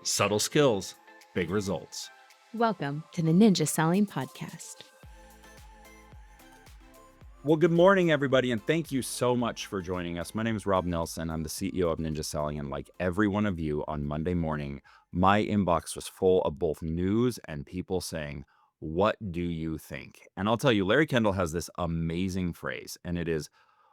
Subtle skills, big results. Welcome to the Ninja Selling Podcast. Well, good morning, everybody, and thank you so much for joining us. My name is Rob Nelson. I'm the CEO of Ninja Selling, and like every one of you on Monday morning, my inbox was full of both news and people saying, "What do you think?" And I'll tell you, Larry Kendall has this amazing phrase, and it is,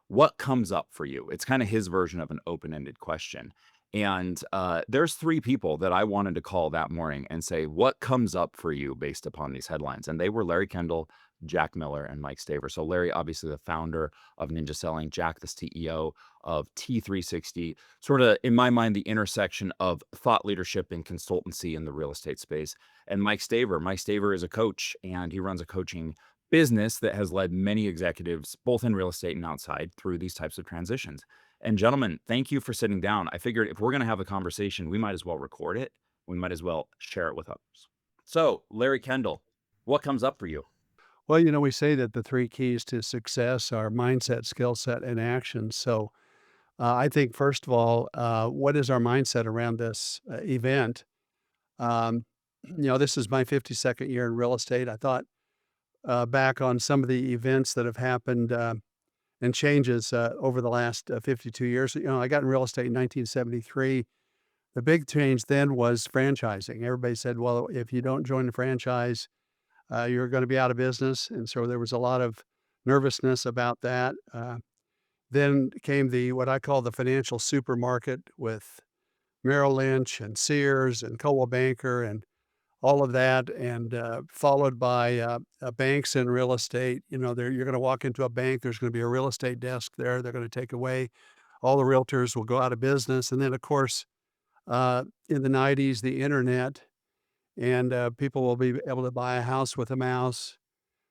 "What comes up for you?" It's kind of his version of an open-ended question. And there's three people that I wanted to call that morning and say, "What comes up for you based upon these headlines?" And they were Larry Kendall, Jack Miller, and Mike Staver. So Larry, obviously the founder of Ninja Selling, Jack, the CEO of T360, sort of, in my mind, the intersection of thought leadership and consultancy in the real estate space. And Mike Staver is a coach, and he runs a coaching business that has led many executives, both in real estate and outside, through these types of transitions. And gentlemen, thank you for sitting down. I figured if we're going to have a conversation, we might as well record it. We might as well share it with others. So, Larry Kendall, what comes up for you? Well, we say that the three keys to success are mindset, skill set, and action. So I think, first of all, what is our mindset around this event? Um, this is my 52nd year in real estate. I thought back on some of the events that have happened and changes over the last 52 years. I got in real estate in 1973. The big change then was franchising. Everybody said, well, if you don't join the franchise, you're going to be out of business. And so there was a lot of nervousness about that. Then came what I call the financial supermarket with Merrill Lynch and Sears and Coldwell Banker and all of that, and followed by banks and real estate. You're going to walk into a bank, there's going to be a real estate desk there. They're going to take away all the realtors will go out of business. And then, of course, in the 90s, the internet, and people will be able to buy a house with a mouse.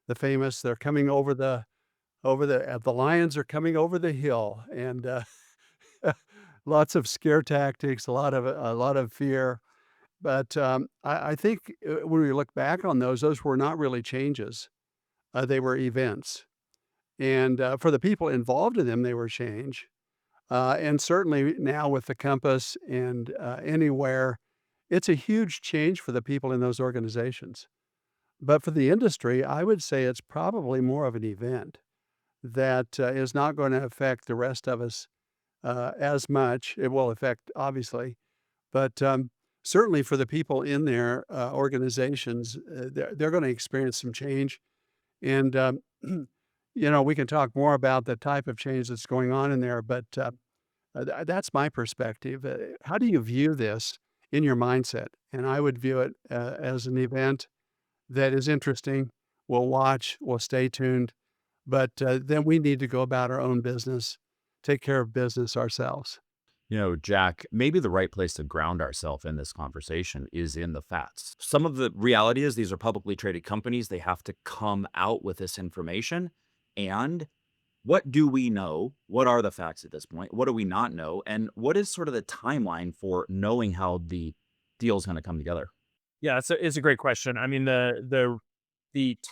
They're coming the lions are coming over the hill, and lots of scare tactics, a lot of fear. But I think when we look back on those were not really changes. They were events, and for the people involved in them, they were change. And certainly now with the Compass and Anywhere, it's a huge change for the people in those organizations. But for the industry, I would say it's probably more of an event that is not going to affect the rest of us as much. It will affect, obviously, but certainly for the people in their organizations, they're going to experience some change. And, we can talk more about the type of change that's going on in there, but that's my perspective. How do you view this in your mindset? And I would view it as an event that is interesting. We'll watch, we'll stay tuned, but then we need to go about our own business, take care of business ourselves. Jack, maybe the right place to ground ourselves in this conversation is in the facts. Some of the reality is these are publicly traded companies. They have to come out with this information. And what do we know? What are the facts at this point? What do we not know? And what is sort of the timeline for knowing how the deal is going to come together? Yeah, it's a great question. I mean, the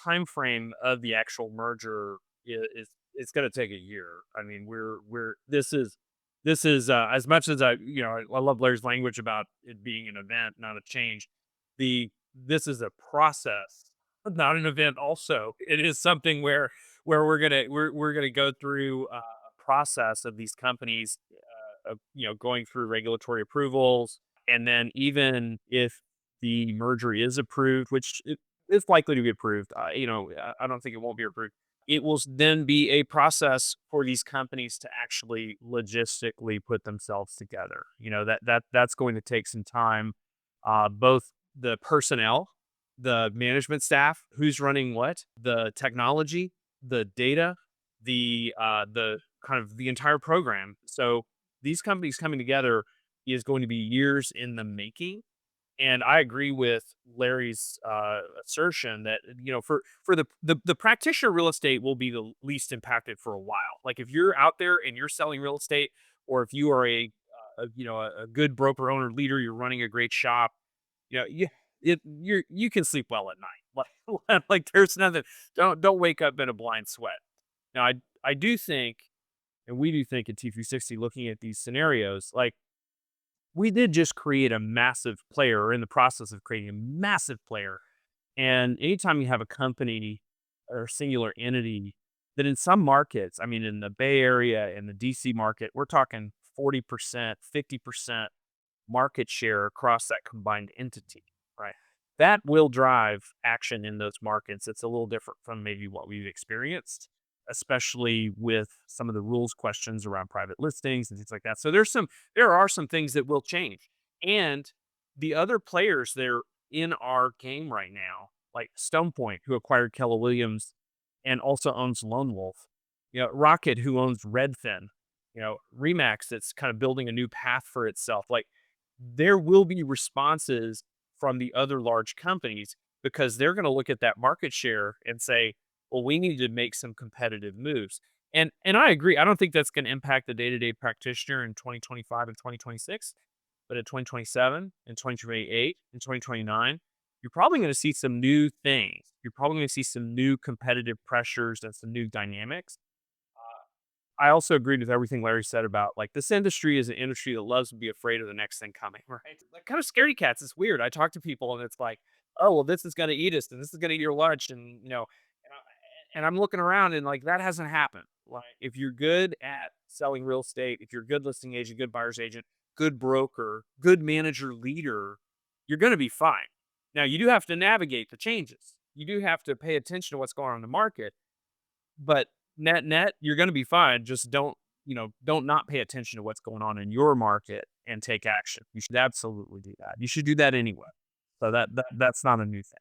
time frame of the actual merger is it's going to take a year. I mean, we're this is as much as I love Larry's language about it being an event, not a change. This is a process, not an event. Also, it is something where we're gonna go through a process of these companies, going through regulatory approvals, and then even if the merger is approved, which it's likely to be approved, I don't think it won't be approved. It will then be a process for these companies to actually logistically put themselves together. That's going to take some time. Both the personnel, the management staff, who's running what, the technology, the data, the kind of the entire program. So these companies coming together is going to be years in the making. And I agree with Larry's assertion that for the practitioner real estate will be the least impacted for a while. Like if you're out there and you're selling real estate, or if you are a good broker owner leader, you're running a great shop, you can sleep well at night. Like there's nothing. Don't wake up in a blind sweat. Now I do think, and we do think at T360, looking at these scenarios, like we did just create a massive player, or in the process of creating a massive player. And anytime you have a company or singular entity that in some markets, I mean, in the Bay Area, in the DC market, we're talking 40%, 50% market share across that combined entity, right? That will drive action in those markets. It's a little different from maybe what we've experienced, especially with some of the rules questions around private listings and things like that. So there are some things that will change. And the other players that are in our game right now, like Stone Point, who acquired Keller Williams and also owns Lone Wolf, Rocket, who owns Redfin, Remax, that's kind of building a new path for itself. Like, there will be responses from the other large companies because they're going to look at that market share and say, well, we need to make some competitive moves. And I agree. I don't think that's going to impact the day-to-day practitioner in 2025 and 2026, but in 2027 and 2028 and 2029, you're probably going to see some new things. You're probably going to see some new competitive pressures and some new dynamics. I also agreed with everything Larry said about, like, this industry is an industry that loves to be afraid of the next thing coming, right? Like, kind of scaredy cats. It's weird. I talk to people and it's like, oh, well, this is going to eat us and this is going to eat your lunch. And I'm looking around and like, that hasn't happened. Like, if you're good at selling real estate, if you're a good listing agent, good buyer's agent, good broker, good manager, leader, you're going to be fine. Now, you do have to navigate the changes. You do have to pay attention to what's going on in the market, but net, you're gonna be fine. Just don't not pay attention to what's going on in your market and take action. You should absolutely do that. You should do that anyway. So that's not a new thing.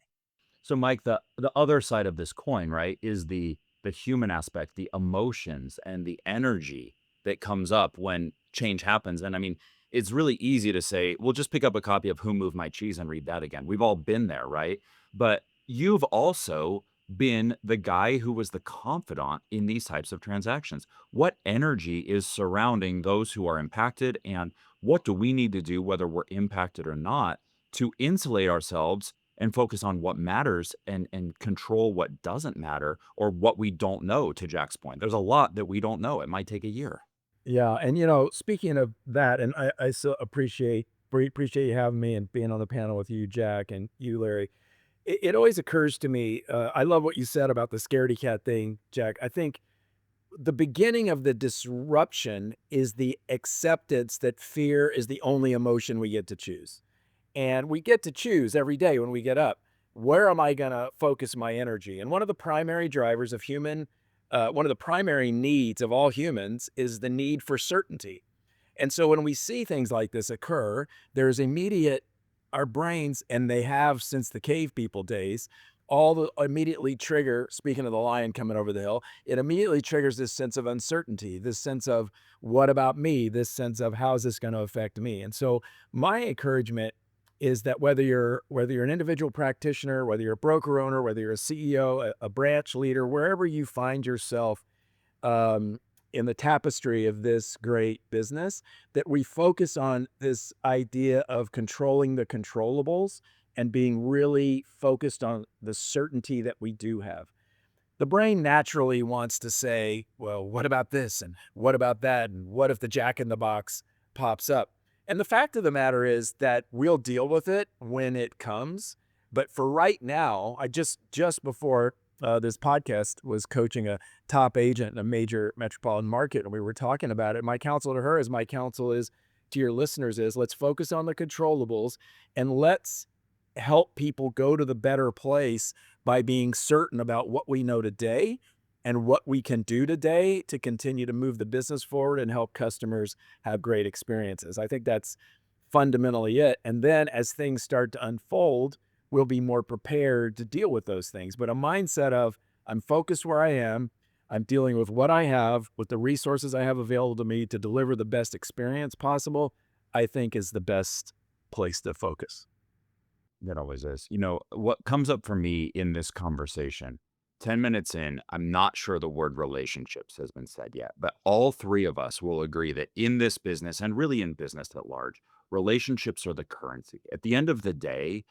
So, Mike, the other side of this coin, right, is the human aspect, the emotions and the energy that comes up when change happens. And I mean, it's really easy to say, "Well, just pick up a copy of Who Moved My Cheese and read that again." We've all been there, right? But you've also been the guy who was the confidant in these types of transactions. What energy is surrounding those who are impacted, and what do we need to do, whether we're impacted or not, to insulate ourselves and focus on what matters and control what doesn't matter or what we don't know, to Jack's point. There's a lot that we don't know. It might take a year. Yeah, and speaking of that, and I so appreciate you having me and being on the panel with you, Jack, and you, Larry. It always occurs to me. I love what you said about the scaredy cat thing, Jack. I think the beginning of the disruption is the acceptance that fear is the only emotion we get to choose. And we get to choose every day when we get up. Where am I going to focus my energy? And one of the primary drivers of one of the primary needs of all humans is the need for certainty. And so when we see things like this occur, there's immediate, our brains, and they have since the cave people days, all the immediately trigger, speaking of the lion coming over the hill, it immediately triggers this sense of uncertainty, this sense of what about me, this sense of how is this going to affect me? And so my encouragement is that whether you're an individual practitioner, whether you're a broker owner, whether you're a CEO, a branch leader, wherever you find yourself um, in the tapestry of this great business, that we focus on this idea of controlling the controllables and being really focused on the certainty that we do have. The brain naturally wants to say, well, what about this? And what about that? And what if the jack in the box pops up? And the fact of the matter is that we'll deal with it when it comes. But for right now, I just before this podcast was coaching a top agent in a major metropolitan market, and we were talking about it. My counsel to her, as my counsel is to your listeners, is let's focus on the controllables and let's help people go to the better place by being certain about what we know today and what we can do today to continue to move the business forward and help customers have great experiences. I think that's fundamentally it. And then as things start to unfold, we'll be more prepared to deal with those things. But a mindset of I'm focused where I am, I'm dealing with what I have, with the resources I have available to me to deliver the best experience possible, I think is the best place to focus. It always is. What comes up for me in this conversation, 10 minutes in, I'm not sure the word relationships has been said yet, but all three of us will agree that in this business and really in business at large, relationships are the currency. At the end of the day,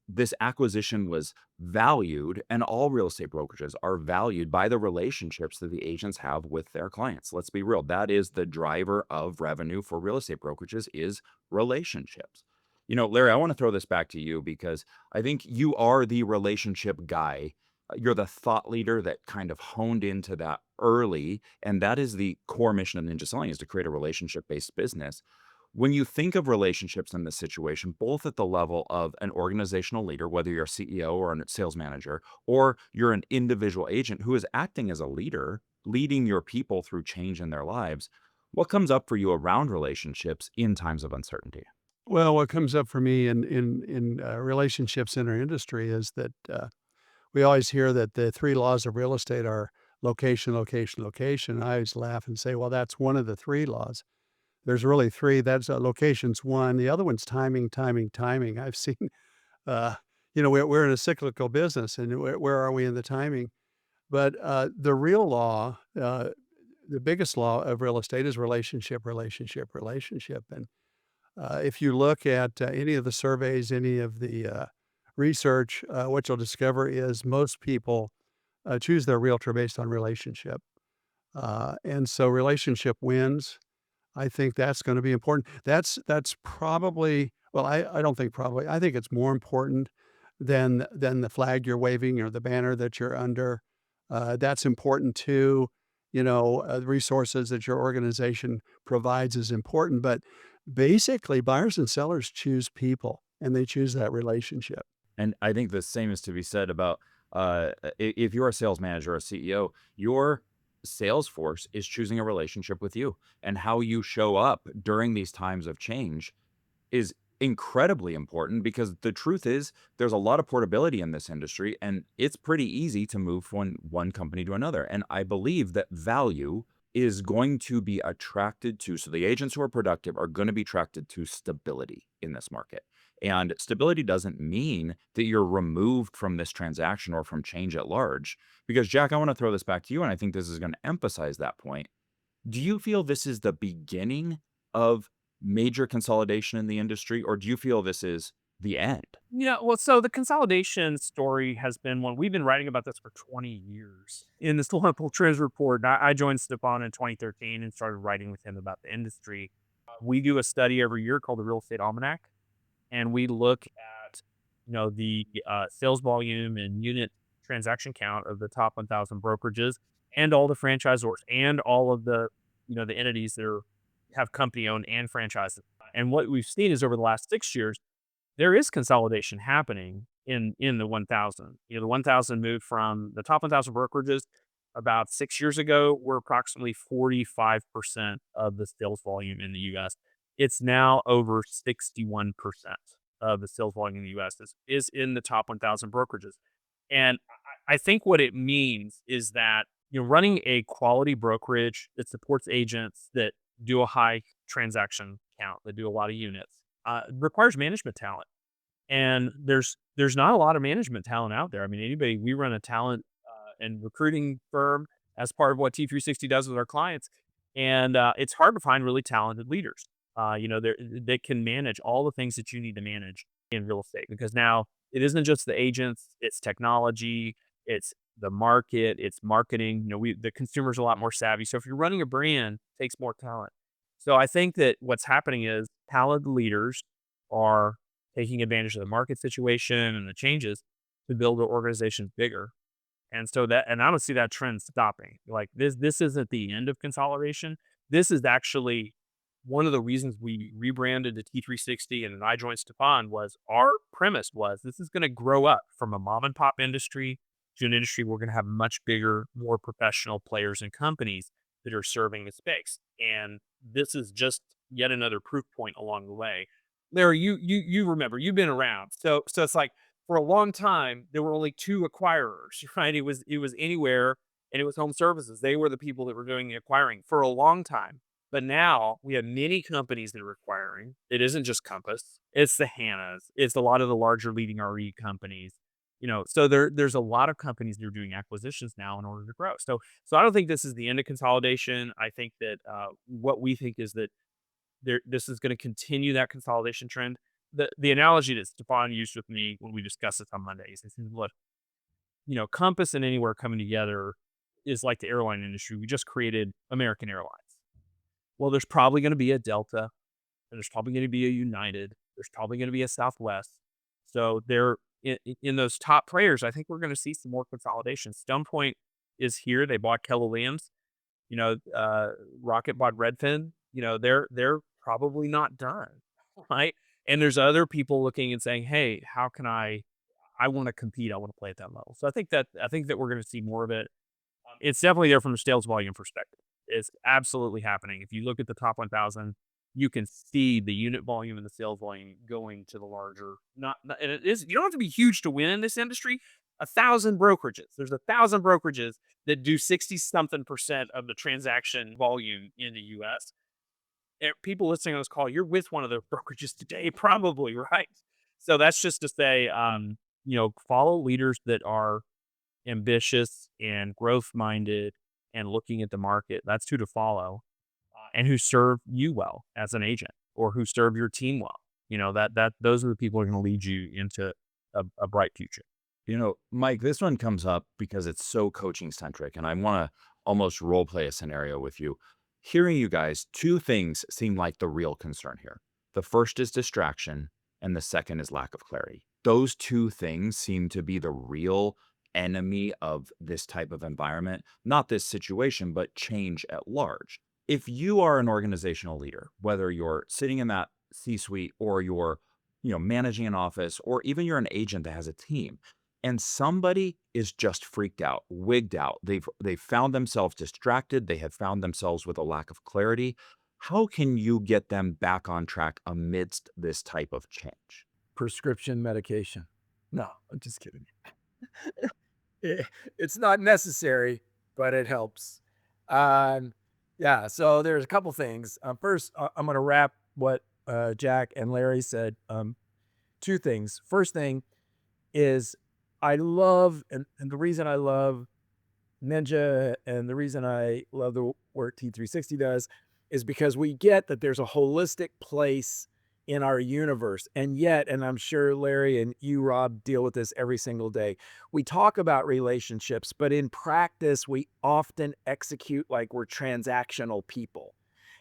this acquisition was valued, and all real estate brokerages are valued by the relationships that the agents have with their clients. Let's be real. That is the driver of revenue for real estate brokerages is relationships. Larry, I want to throw this back to you because I think you are the relationship guy. You're the thought leader that kind of honed into that early, and that is the core mission of Ninja Selling is to create a relationship-based business. When you think of relationships in this situation, both at the level of an organizational leader, whether you're a CEO or a sales manager, or you're an individual agent who is acting as a leader, leading your people through change in their lives, what comes up for you around relationships in times of uncertainty? Well, what comes up for me in relationships in our industry is that we always hear that the three laws of real estate are location, location, location. I always laugh and say, well, that's one of the three laws. There's really three. That's location's one. The other one's timing, timing, timing. I've seen, uh, we're in a cyclical business, and where are we in the timing? But the real law, the biggest law of real estate is relationship, relationship, relationship. And if you look at any of the surveys, any of the research, what you'll discover is most people choose their realtor based on relationship. And so relationship wins. I think that's gonna be important. That's probably well, I don't think probably, I think it's more important than the flag you're waving or the banner that you're under. That's important too. The resources that your organization provides is important, but basically, buyers and sellers choose people, and they choose that relationship. And I think the same is to be said about if you're a sales manager or a CEO, your sales force is choosing a relationship with you, and how you show up during these times of change is incredibly important because the truth is there's a lot of portability in this industry, and it's pretty easy to move from one company to another. And I believe that value is going to be attracted to, so the agents who are productive are going to be attracted to stability in this market. And stability doesn't mean that you're removed from this transaction or from change at large. Because, Jack, I want to throw this back to you, and I think this is going to emphasize that point. Do you feel this is the beginning of major consolidation in the industry, or do you feel this is the end? Yeah, well, so the consolidation story has been one we've been writing about this for 20 years. In this Local Trends report, I joined Stepan in 2013 and started writing with him about the industry. We do a study every year called the Real Estate Almanac, and we look at the sales volume and unit transaction count of the top 1,000 brokerages and all the franchisors and all of the the entities that have company owned and franchises. And what we've seen is over the last 6 years, there is consolidation happening in the 1,000. The 1,000 moved from the top 1,000 brokerages about 6 years ago were approximately 45% of the sales volume in the U.S. It's now over 61% of the sales volume in the U.S. is in the top 1,000 brokerages. And I think what it means is that running a quality brokerage that supports agents that do a high transaction count, that do a lot of units, requires management talent. And there's not a lot of management talent out there. I mean, we run a talent and recruiting firm as part of what T360 does with our clients, and it's hard to find really talented leaders. They can manage all the things that you need to manage in real estate because now it isn't just the agents, it's technology, it's the market, it's marketing. The consumer's a lot more savvy. So if you're running a brand, it takes more talent. So I think that what's happening is talented leaders are taking advantage of the market situation and the changes to build their organizations bigger. And I don't see that trend stopping. Like this isn't the end of consolidation. This is actually one of the reasons we rebranded to T360 and then I joined Stepan was our premise was this is going to grow up from a mom and pop industry to an industry we're going to have much bigger, more professional players and companies that are serving the space. And this is just yet another proof point along the way. Larry, you remember, you've been around. So it's like for a long time there were only two acquirers, right? It was Anywhere and it was Home Services. They were the people that were doing the acquiring for a long time. But now we have many companies that are acquiring. It isn't just Compass. It's the Hannahs. It's a lot of the larger leading RE companies. So there's a lot of companies that are doing acquisitions now in order to grow. So I don't think this is the end of consolidation. I think that what we think is that this is going to continue that consolidation trend. the analogy that Stefan used with me when we discussed this on Mondays, he said, look, Compass and Anywhere coming together is like the airline industry. We just created American Airlines. Well, there's probably going to be a Delta, and there's probably going to be a United. There's probably going to be a Southwest. So they're in those top players. I think we're going to see some more consolidation. Stone Point is here. They bought Keller Williams. Rocket bought Redfin. They're probably not done, right? And there's other people looking and saying, "Hey, how can I want to compete. I want to play at that level." So I think that we're going to see more of it. It's definitely there from a sales volume perspective. It's absolutely happening. If you look at the top 1,000, you can see the unit volume and the sales volume going to the larger. And it is. You don't have to be huge to win in this industry. 1,000 brokerages. There's 1,000 brokerages that do 60-something% of the transaction volume in the U.S. People listening on this call, you're with one of the brokerages today, probably, right? So that's just to say, follow leaders that are ambitious and growth minded and looking at the market. That's who to follow, and who serve you well as an agent, or who serve your team well. That those are the people who are going to lead you into a bright future. Mike, this one comes up because it's so coaching centric, and I want to almost role play a scenario with you. Hearing you guys, two things seem like the real concern here. The first is distraction, and the second is lack of clarity. Those two things seem to be the real enemy of this type of environment, not this situation, but change at large. If you are an organizational leader, whether you're sitting in that C-suite or you're, managing an office, or even you're an agent that has a team, and somebody is just freaked out, wigged out. They've found themselves distracted. They have found themselves with a lack of clarity. How can you get them back on track amidst this type of change? Prescription medication. No, I'm just kidding. It's not necessary, but it helps. Yeah, so there's a couple things. First, I'm going to wrap what Jack and Larry said. Two things. First thing is, I love, and the reason I love Ninja and the reason I love the work T360 does is because we get that there's a holistic place in our universe. And yet, and I'm sure Larry and you, Rob, deal with this every single day. We talk about relationships, but in practice, we often execute like we're transactional people.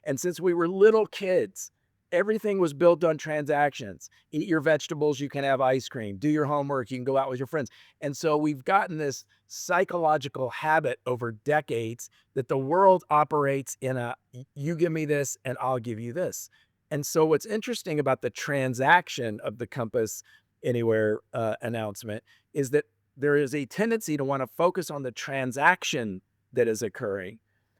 And since we were little kids, everything was built on transactions. Eat your vegetables, you can have ice cream. Do your homework, you can go out with your friends. And so we've gotten this psychological habit over decades that the world operates in a, you give me this and I'll give you this. And so what's interesting about the transaction of the Compass Anywhere announcement is that there is a tendency to want to focus on the transaction that is occurring.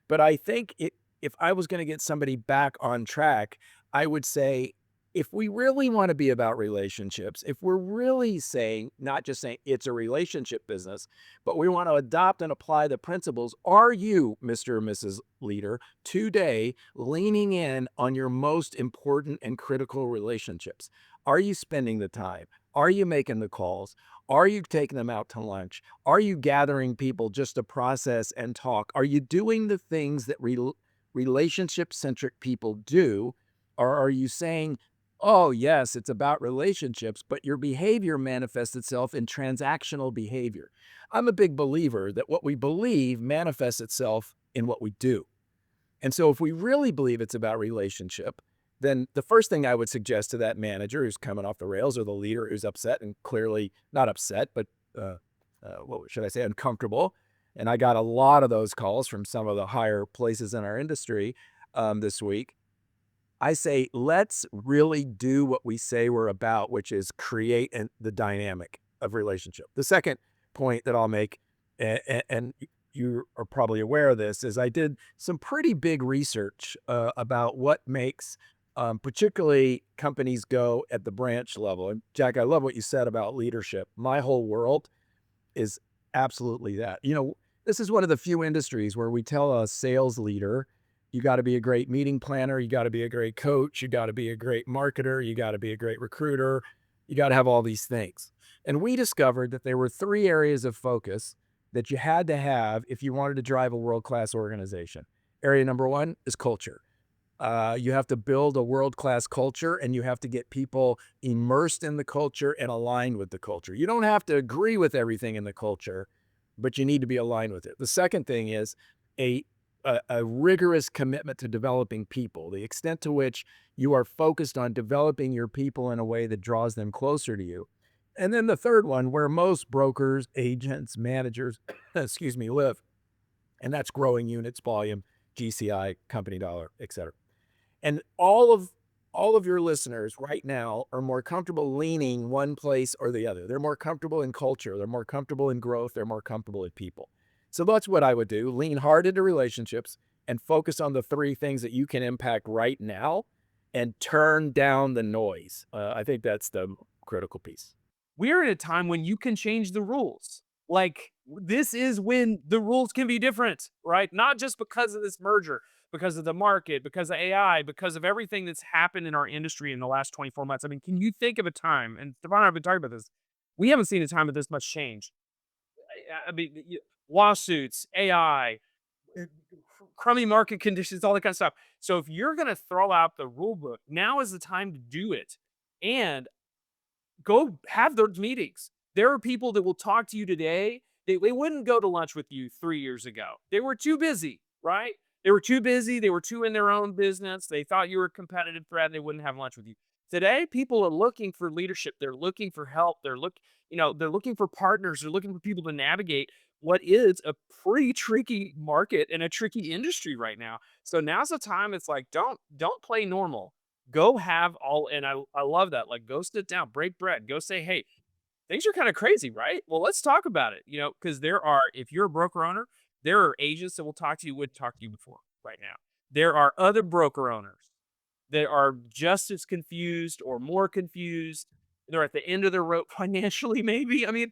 But I think if I was going to get somebody back on track, I would say, if we really want to be about relationships, if we're really saying, not just saying it's a relationship business, but we want to adopt and apply the principles, are you, Mr. or Mrs. Leader, today leaning in on your most important and critical relationships? Are you spending the time? Are you making the calls? Are you taking them out to lunch? Are you gathering people just to process and talk? Are you doing the things that relationship-centric people do? Or are you saying, oh, yes, it's about relationships, but your behavior manifests itself in transactional behavior? I'm a big believer that what we believe manifests itself in what we do. And so if we really believe it's about relationship, then the first thing I would suggest to that manager who's coming off the rails, or the leader who's upset, and clearly not upset, but what should I say, uncomfortable. And I got a lot of those calls from some of the higher places in our industry this week. I say, let's really do what we say we're about, which is create the dynamic of relationship. The second point that I'll make, and you are probably aware of this, is I did some pretty big research about what makes particularly companies go at the branch level. And Jack, I love what you said about leadership. My whole world is absolutely that. This is one of the few industries where we tell a sales leader, you got to be a great meeting planner. You got to be a great coach. You got to be a great marketer. You got to be a great recruiter. You got to have all these things. And we discovered that there were 3 areas of focus that you had to have if you wanted to drive a world-class organization. Area number 1 is culture. You have to build a world-class culture, and you have to get people immersed in the culture and aligned with the culture. You don't have to agree with everything in the culture, but you need to be aligned with it. The second thing is a a rigorous commitment to developing people, the extent to which you are focused on developing your people in a way that draws them closer to you. And then the third one, where most brokers, agents, managers, excuse me, live, and that's growing units, volume, GCI, company dollar, et cetera. And all of your listeners right now are more comfortable leaning one place or the other. They're more comfortable in culture, they're more comfortable in growth, they're more comfortable in people. So that's what I would do. Lean hard into relationships and focus on the three things that you can impact right now and turn down the noise. I think that's the critical piece. We're in a time when you can change the rules. Like, this is when the rules can be different, right? Not just because of this merger, because of the market, because of AI, because of everything that's happened in our industry in the last 24 months. I mean, can you think of a time, and Stefan and I have been talking about this, we haven't seen a time of this much change. I mean, lawsuits, AI, uh, crummy market conditions, all that kind of stuff. So if you're going to throw out the rule book, now is the time to do it. And go have those meetings. There are people that will talk to you today. They wouldn't go to lunch with you 3 years ago. They were too busy, right? They were too busy. They were too in their own business. They thought you were a competitive threat and they wouldn't have lunch with you. Today, people are looking for leadership. They're looking for help. They're looking for partners. They're looking for people to navigate what is a pretty tricky market and a tricky industry right now. So now's the time. It's like, don't play normal. Go have all, and I love that. Like, go sit down, break bread, go say, hey, things are kind of crazy, right? Well, let's talk about it. Because if you're a broker owner, there are agents that will talk to you, would talk to you before right now. There are other broker owners that are just as confused or more confused. They're at the end of their rope financially, maybe. I mean,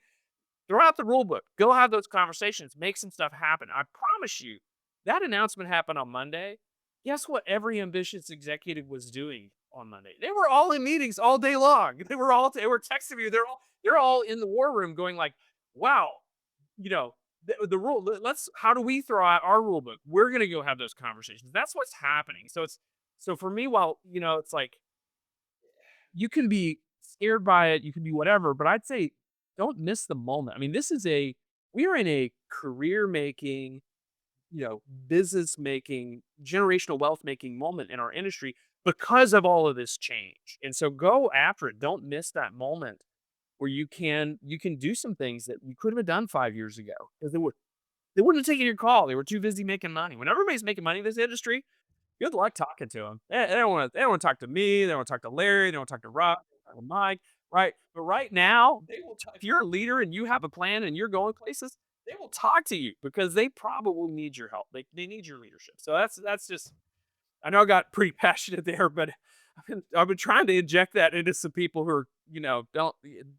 throw out the rule book. Go have those conversations. Make some stuff happen. I promise you, that announcement happened on Monday. Guess what every ambitious executive was doing on Monday? They were all in meetings all day long. They were texting me. They're all in the war room going like, wow, the rule, how do we throw out our rule book? We're going to go have those conversations. That's what's happening. So for me, while, it's like, you can be scared by it, you can be whatever, but I'd say don't miss the moment. I mean, we are in a career making, business making, generational wealth making moment in our industry because of all of this change. And so go after it. Don't miss that moment where you can do some things that you couldn't have done 5 years ago because they wouldn't have taken your call. They were too busy making money. When everybody's making money in this industry, good luck talking to them. They don't want to talk to me. They don't want to talk to Larry. They don't want to talk to Rob. They don't wanna talk to Mike. Right. But right now, if you're a leader and you have a plan and you're going places, they will talk to you because they probably need your help. They need your leadership. So that's just, I know I got pretty passionate there, but I've been trying to inject that into some people who are, don't,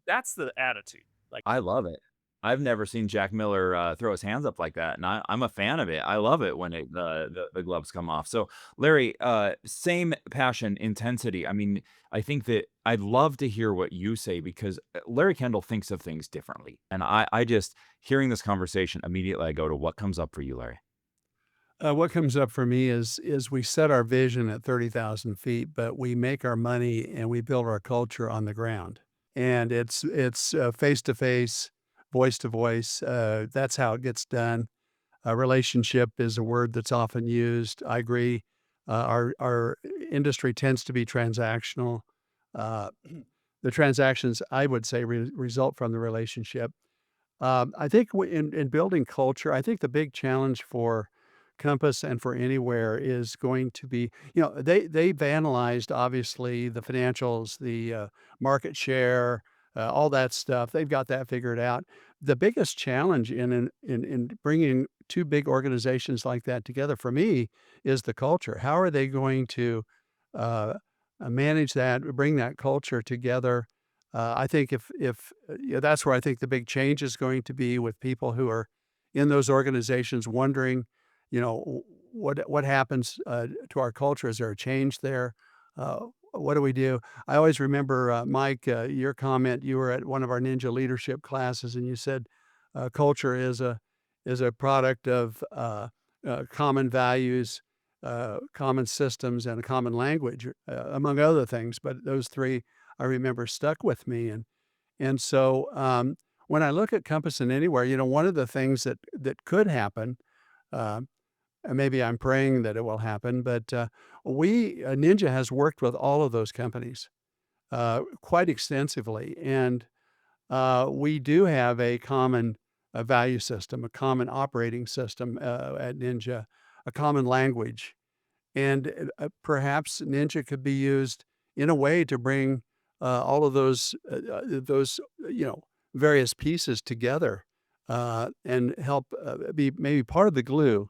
that's the attitude. Like, I love it. I've never seen Jack Miller, throw his hands up like that, and I'm a fan of it. I love it when the gloves come off. So, Larry, same passion, intensity. I mean, I think that I'd love to hear what you say because, Larry Kendall thinks of things differently, and I just hearing this conversation, immediately I go to what comes up for you, Larry? What comes up for me is we set our vision at 30,000 feet, but we make our money and we build our culture on the ground. And it's face to face, voice to voice. That's how it gets done. A relationship is a word that's often used. I agree. Our industry tends to be transactional. Uh, the transactions, I would say, result from the relationship. I think in building culture, I think the big challenge for Compass and for Anywhere is going to be, they've analyzed obviously the financials, the market share, all that stuff. They've got that figured out. The biggest challenge in bringing two big organizations like that together for me is the culture. How are they going to uh, manage that, bring that culture together? I think if that's where I think the big change is going to be with people who are in those organizations wondering, what happens to our culture? Is there a change there? What do we do? I always remember, Mike, your comment. You were at one of our ninja leadership classes, and you said culture is a product of common values, common systems and a common language, among other things. But those three I remember stuck with me, and so when I look at Compass and Anywhere, one of the things that could happen. Uh, and maybe I'm praying that it will happen, but Ninja has worked with all of those companies quite extensively, and we do have a common value system, a common operating system at Ninja, a common language, and perhaps Ninja could be used in a way to bring all of those various pieces together and help be maybe part of the glue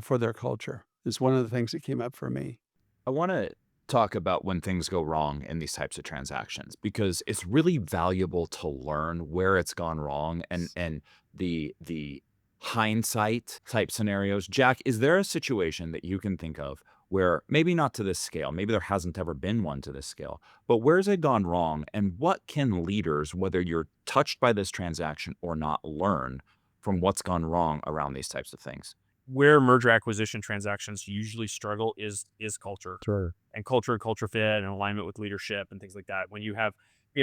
for their culture. Is one of the things that came up for me. I want to talk about when things go wrong in these types of transactions because it's really valuable to learn where it's gone wrong and the hindsight type scenarios. Jack, is there a situation that you can think of where maybe not to this scale, maybe there hasn't ever been one to this scale, but where's it gone wrong and what can leaders, whether you're touched by this transaction or not, learn from what's gone wrong around these types of things? Where merger acquisition transactions usually struggle is culture Sure. and culture fit and alignment with leadership and things like that. When you have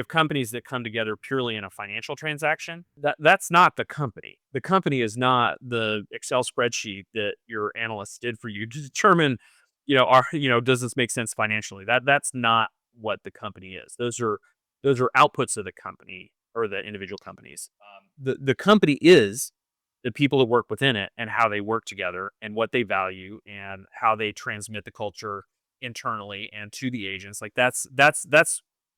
companies that come together purely in a financial transaction, that's not the company. The company is not the Excel spreadsheet that your analysts did for you to determine, does this make sense financially? That's not what the company is. Those are outputs of the company or the individual companies. The company is the people that work within it and how they work together and what they value and how they transmit the culture internally and to the agents. Like that's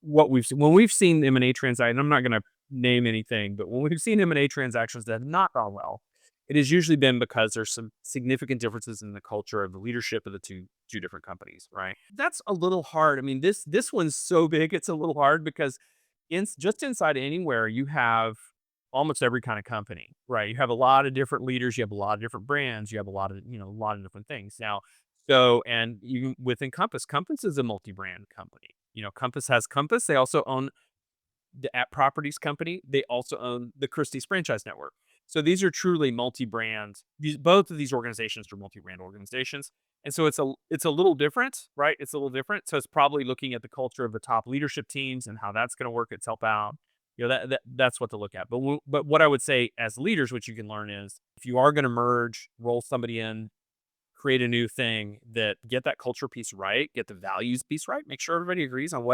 what we've seen when we've seen M&A transactions. I'm not going to name anything, but when we've seen M&A transactions that have not gone well, it has usually been because there's some significant differences in the culture of the leadership of the two different companies, right? That's a little hard. I mean, this one's so big, it's a little hard because just inside Anywhere, you have almost every kind of company, right? You have a lot of different leaders, you have a lot of different brands, you have a lot of, a lot of different things. Now, and you within Compass, Compass is a multi-brand company. Compass has Compass. They also own the App Properties company. They also own the Christie's franchise network. So these are truly multi-brand. Both of these organizations are multi-brand organizations, and so it's a little different, right? It's a little different. So it's probably looking at the culture of the top leadership teams and how that's going to work itself out. That's what to look at. But what I would say as leaders, what you can learn is if you are going to merge, roll somebody in, create a new thing, that get that culture piece right, get the values piece right, make sure everybody agrees on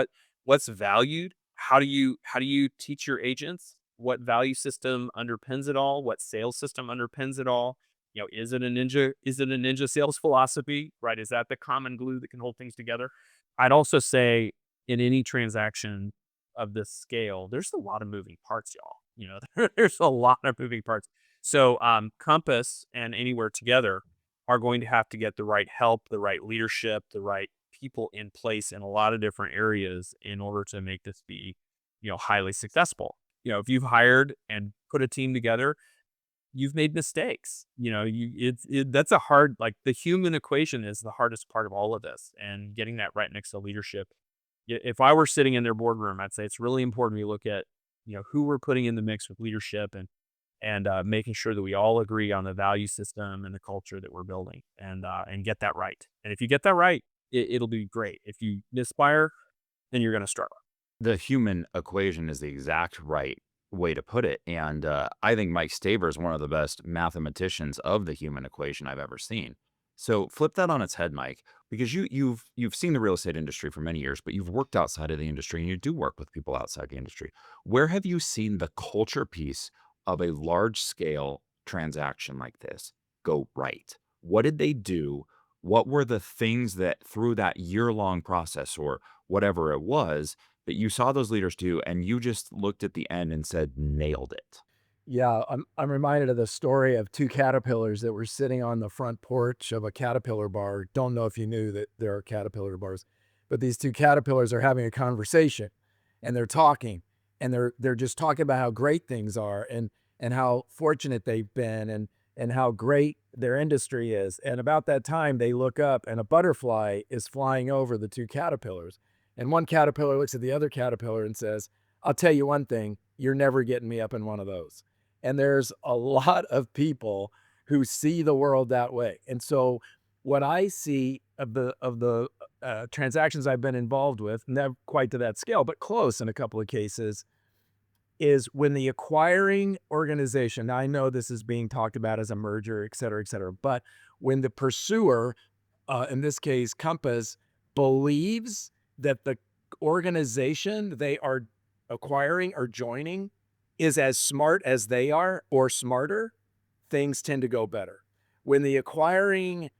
what's valued. How do you teach your agents what value system underpins it all? What sales system underpins it all? Is it a ninja sales philosophy, right? Is that the common glue that can hold things together? I'd also say in any transaction of this scale, there's a lot of moving parts, y'all. There's a lot of moving parts. So Compass and Anywhere together are going to have to get the right help, the right leadership, the right people in place in a lot of different areas in order to make this be, highly successful. If you've hired and put a team together, you've made mistakes. That's a hard, like the human equation is the hardest part of all of this, and getting that right next to leadership. If I were sitting in their boardroom, I'd say it's really important we look at, who we're putting in the mix with leadership and making sure that we all agree on the value system and the culture that we're building and get that right. And if you get that right, it'll be great. If you misfire, then you're going to struggle. The human equation is the exact right way to put it, and, I think Mike Staver is one of the best mathematicians of the human equation I've ever seen. So flip that on its head, Mike, because you've seen the real estate industry for many years, but you've worked outside of the industry, and you do work with people outside the industry. Where have you seen the culture piece of a large scale transaction like this go right? What did they do? What were the things that through that year-long process or whatever it was that you saw those leaders do, and you just looked at the end and said, "Nailed it." Yeah, I'm reminded of the story of two caterpillars that were sitting on the front porch of a caterpillar bar. Don't know if you knew that there are caterpillar bars, but these two caterpillars are having a conversation, and they're talking, and they're just talking about how great things are and how fortunate they've been and how great their industry is. And about that time, they look up, and a butterfly is flying over the two caterpillars. And one caterpillar looks at the other caterpillar and says, "I'll tell you one thing, you're never getting me up in one of those." And there's a lot of people who see the world that way. And so what I see of the transactions I've been involved with, not quite to that scale, but close in a couple of cases, is when the acquiring organization, now I know this is being talked about as a merger, et cetera, but when the pursuer, in this case, Compass, believes that the organization they are acquiring or joining is as smart as they are or smarter, things tend to go better. When the acquiring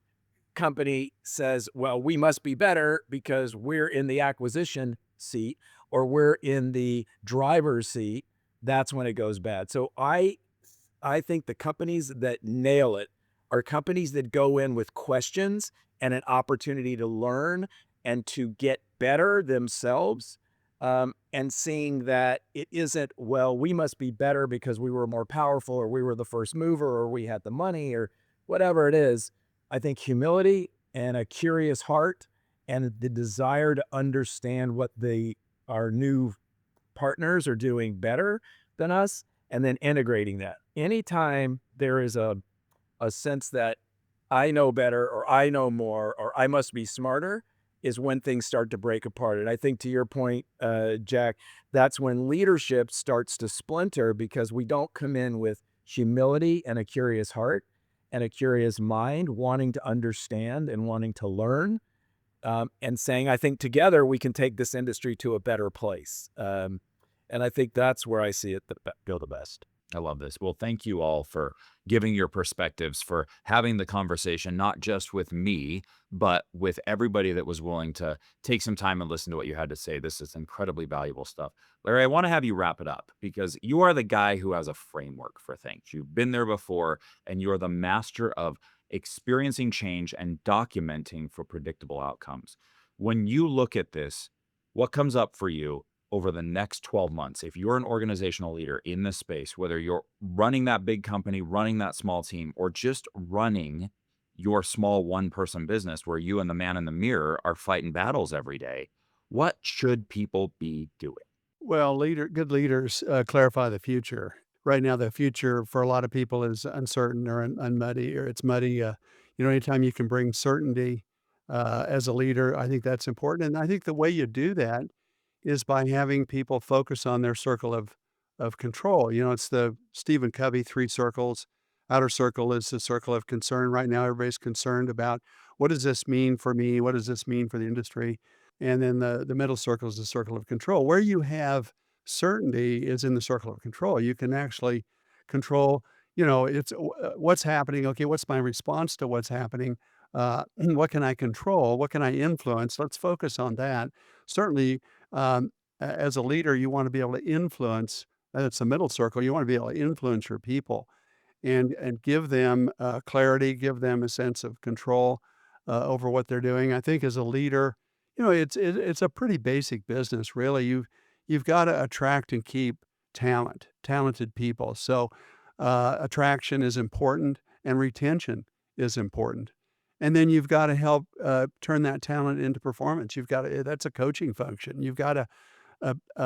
company says, well, we must be better because we're in the acquisition seat or we're in the driver's seat, that's when it goes bad. So I think the companies that nail it are companies that go in with questions and an opportunity to learn and to get better themselves, and seeing that it isn't, well, we must be better because we were more powerful or we were the first mover or we had the money or whatever it is. I think humility and a curious heart and the desire to understand what our new partners are doing better than us, and then integrating that. Anytime there is a sense that I know better or I know more or I must be smarter is when things start to break apart. And I think to your point, Jack, that's when leadership starts to splinter because we don't come in with humility and a curious heart and a curious mind, wanting to understand and wanting to learn, and saying, I think together we can take this industry to a better place. And I think that's where I see it go the best. I love this. Well, thank you all for giving your perspectives, for having the conversation, not just with me, but with everybody that was willing to take some time and listen to what you had to say. This is incredibly valuable stuff. Larry, I want to have you wrap it up because you are the guy who has a framework for things. You've been there before, and you're the master of experiencing change and documenting for predictable outcomes. When you look at this, what comes up for you over the next 12 months, if you're an organizational leader in this space, whether you're running that big company, running that small team, or just running your small one-person business where you and the man in the mirror are fighting battles every day, what should people be doing? Well, good leaders clarify the future. Right now, the future for a lot of people is uncertain or unmuddy, or it's muddy. Anytime you can bring certainty as a leader, I think that's important. And I think the way you do that is by having people focus on their circle of control. It's the Stephen Covey 3 circles. Outer circle is the circle of concern. Right now, everybody's concerned about what does this mean for me? What does this mean for the industry? And then the middle circle is the circle of control. Where you have certainty is in the circle of control. You can actually control, it's what's happening. Okay, what's my response to what's happening? What can I control? What can I influence? Let's focus on that. Certainly, as a leader, you want to be able to influence. That's the middle circle. You want to be able to influence your people and give them clarity, give them a sense of control over what they're doing. I think as a leader, it's a pretty basic business, really. You've got to attract and keep talented people. So attraction is important, and retention is important. And then you've got to help turn that talent into performance. That's a coaching function. You've got to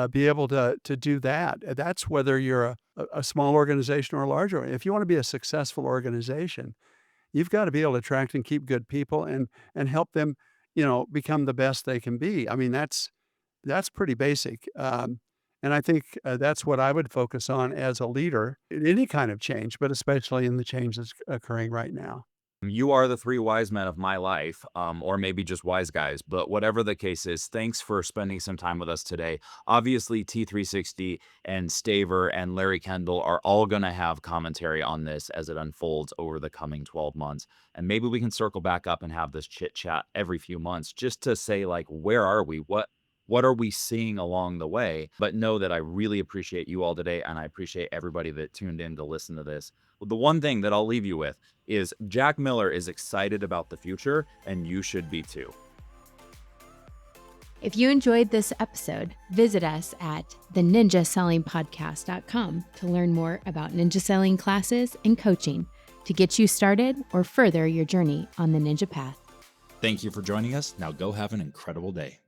be able to do that. That's whether you're a small organization or a large organization. If you want to be a successful organization, you've got to be able to attract and keep good people and help them, become the best they can be. I mean, that's pretty basic. And I think that's what I would focus on as a leader in any kind of change, but especially in the change that's occurring right now. You are the 3 wise men of my life, or maybe just wise guys, but whatever the case is, thanks for spending some time with us today. Obviously, T360 and Staver and Larry Kendall are all going to have commentary on this as it unfolds over the coming 12 months. And maybe we can circle back up and have this chit chat every few months just to say, like, where are we? What are we seeing along the way? But know that I really appreciate you all today, and I appreciate everybody that tuned in to listen to this. Well, the one thing that I'll leave you with is Jack Miller is excited about the future, and you should be too. If you enjoyed this episode, visit us at theninjasellingpodcast.com to learn more about ninja selling classes and coaching to get you started or further your journey on the ninja path. Thank you for joining us. Now go have an incredible day.